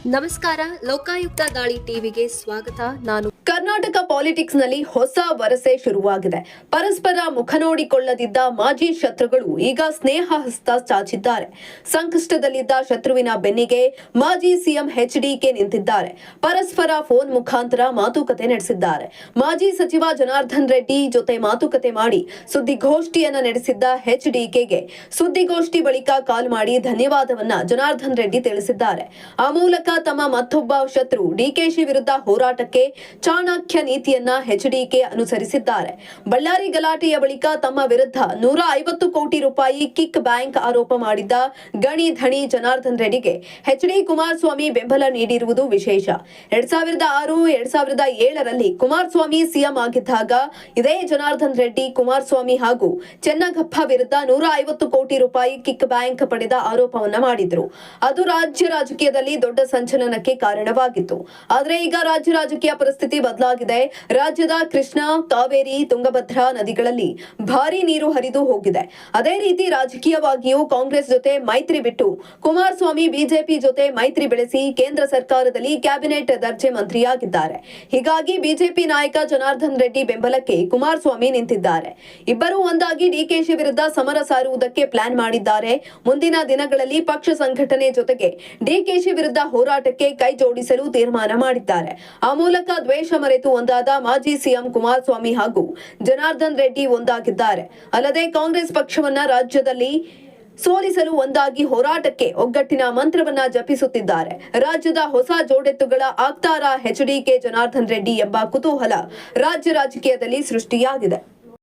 ನಮಸ್ಕಾರ, ಲೋಕಾಯುಕ್ತ ದಾಳಿ ಟಿವಿಗೆ ಸ್ವಾಗತ. ನಾನು ಕರ್ನಾಟಕ ಪಾಲಿಟಿಕ್ಸ್ ನಲ್ಲಿ ಹೊಸ ವರಸೆ ಶುರುವಾಗಿದೆ. ಪರಸ್ಪರ ಮುಖ ನೋಡಿಕೊಳ್ಳದಿದ್ದ ಮಾಜಿ ಶತ್ರುಗಳು ಈಗ ಸ್ನೇಹ ಹಸ್ತ ಚಾಚಿದ್ದಾರೆ. ಸಂಕಷ್ಟದಲ್ಲಿದ್ದ ಶತ್ರುವಿನ ಬೆನ್ನಿಗೆ ಮಾಜಿ ಸಿಎಂ ಎಚ್ಡಿಕೆ ನಿಂತಿದ್ದಾರೆ. ಪರಸ್ಪರ ಫೋನ್ ಮುಖಾಂತರ ಮಾತುಕತೆ ನಡೆಸಿದ್ದಾರೆ. ಮಾಜಿ ಸಚಿವ ಜನಾರ್ದನ್ ರೆಡ್ಡಿ ಜೊತೆ ಮಾತುಕತೆ ಮಾಡಿ ಸುದ್ದಿಗೋಷ್ಠಿಯನ್ನ ನಡೆಸಿದ್ದ ಎಚ್ಡಿಕೆಗೆ ಸುದ್ದಿಗೋಷ್ಠಿ ಬಳಿಕ ಕಾಲ್ ಮಾಡಿ ಧನ್ಯವಾದವನ್ನ ಜನಾರ್ದನ್ ರೆಡ್ಡಿ ತಿಳಿಸಿದ್ದಾರೆ. ಆ ಮೂಲಕ ತಮ್ಮ ಮತ್ತೊಬ್ಬ ಶತ್ರು ಡಿಕೆಶಿ ವಿರುದ್ಧ ಹೋರಾಟಕ್ಕೆ ಚಾಣಕ್ಯ ನೀತಿಯನ್ನ ಎಚ್ಡಿಕೆ ಅನುಸರಿಸಿದ್ದಾರೆ. ಬಳ್ಳಾರಿ ಗಲಾಟೆಯ ಬಳಿಕ ತಮ್ಮ ವಿರುದ್ಧ 150 ಕೋಟಿ ರೂಪಾಯಿ ಕಿಕ್ ಬ್ಯಾಂಕ್ ಆರೋಪ ಮಾಡಿದ್ದ ಗಣಿ ಧಣಿ ಜನಾರ್ದನ್ ರೆಡ್ಡಿಗೆ ಎಚ್ಡಿ ಕುಮಾರಸ್ವಾಮಿ ಬೆಂಬಲ ನೀಡಿರುವುದು ವಿಶೇಷ. 2006-2007ರಲ್ಲಿ ಕುಮಾರಸ್ವಾಮಿ ಸಿಎಂ ಆಗಿದ್ದಾಗ ಇದೇ ಜನಾರ್ದನ್ ರೆಡ್ಡಿ ಕುಮಾರಸ್ವಾಮಿ ಹಾಗೂ ಚೆನ್ನಗಪ್ಪ ವಿರುದ್ಧ 150 ಕೋಟಿ ರೂಪಾಯಿ ಕಿಕ್ ಬ್ಯಾಂಕ್ ಪಡೆದ ಆರೋಪವನ್ನ ಮಾಡಿದ್ರು. ಅದು ರಾಜ್ಯ ರಾಜಕೀಯದಲ್ಲಿ ದೊಡ್ಡ ಸಂಚಲನಕ್ಕೆ ಕಾರಣವಾಗಿತ್ತು. ಆದರೆ ಈಗ ರಾಜ್ಯ ರಾಜಕೀಯ ಪರಿಸ್ಥಿತಿ ಬದಲಾಗಿದೆ. ರಾಜ್ಯದ ಕೃಷ್ಣಾ, ಕಾವೇರಿ, ತುಂಗಭದ್ರಾ ನದಿಗಳಲ್ಲಿ ಭಾರಿ ನೀರು ಹರಿದು ಹೋಗಿದೆ. ಅದೇ ರೀತಿ ರಾಜಕೀಯವಾಗಿಯೂ ಕಾಂಗ್ರೆಸ್ ಜೊತೆ ಮೈತ್ರಿ ಬಿಟ್ಟು ಕುಮಾರಸ್ವಾಮಿ ಬಿಜೆಪಿ ಜೊತೆ ಮೈತ್ರಿ ಬೆಳೆಸಿ ಕೇಂದ್ರ ಸರ್ಕಾರದಲ್ಲಿ ಕ್ಯಾಬಿನೆಟ್ ದರ್ಜೆ ಮಂತ್ರಿಯಾಗಿದ್ದಾರೆ. ಹೀಗಾಗಿ ಬಿಜೆಪಿ ನಾಯಕ ಜನಾರ್ದನ್ ರೆಡ್ಡಿ ಬೆಂಬಲಕ್ಕೆ ಕುಮಾರಸ್ವಾಮಿ ನಿಂತಿದ್ದಾರೆ. ಇಬ್ಬರೂ ಒಂದಾಗಿ ಡಿಕೆಶಿ ವಿರುದ್ಧ ಸಮರ ಸಾರುವುದಕ್ಕೆ ಪ್ಲಾನ್ ಮಾಡಿದ್ದಾರೆ. ಮುಂದಿನ ದಿನಗಳಲ್ಲಿ ಪಕ್ಷ ಸಂಘಟನೆ ಜೊತೆಗೆ ಡಿಕೆಶಿ ವಿರುದ್ಧ ಹೋರಾಟಕ್ಕೆ ಕೈ ಜೋಡಿಸಲು ತೀರ್ಮಾನ ಮಾಡಿದ್ದಾರೆ. ಆ ಮೂಲಕ ದ್ವೇಷ ಮರೆತು ಒಂದಾದ ಮಾಜಿ ಸಿಎಂ ಕುಮಾರಸ್ವಾಮಿ ಹಾಗೂ ಜನಾರ್ದನ್ ರೆಡ್ಡಿ ಒಂದಾಗಿದ್ದಾರೆ. ಅಲ್ಲದೆ ಕಾಂಗ್ರೆಸ್ ಪಕ್ಷವನ್ನ ರಾಜ್ಯದಲ್ಲಿ ಸೋಲಿಸಲು ಒಂದಾಗಿ ಹೋರಾಟಕ್ಕೆ ಒಗ್ಗಟ್ಟಿನ ಮಂತ್ರವನ್ನ ಜಪಿಸುತ್ತಿದ್ದಾರೆ. ರಾಜ್ಯದ ಹೊಸ ಜೋಡೆತ್ತುಗಳ ಆಗ್ತಾರಾ ಎಚ್ಡಿಕೆ ಜನಾರ್ದನ್ ರೆಡ್ಡಿ ಎಂಬ ಕುತೂಹಲ ರಾಜ್ಯ ರಾಜಕೀಯದಲ್ಲಿ ಸೃಷ್ಟಿಯಾಗಿದೆ.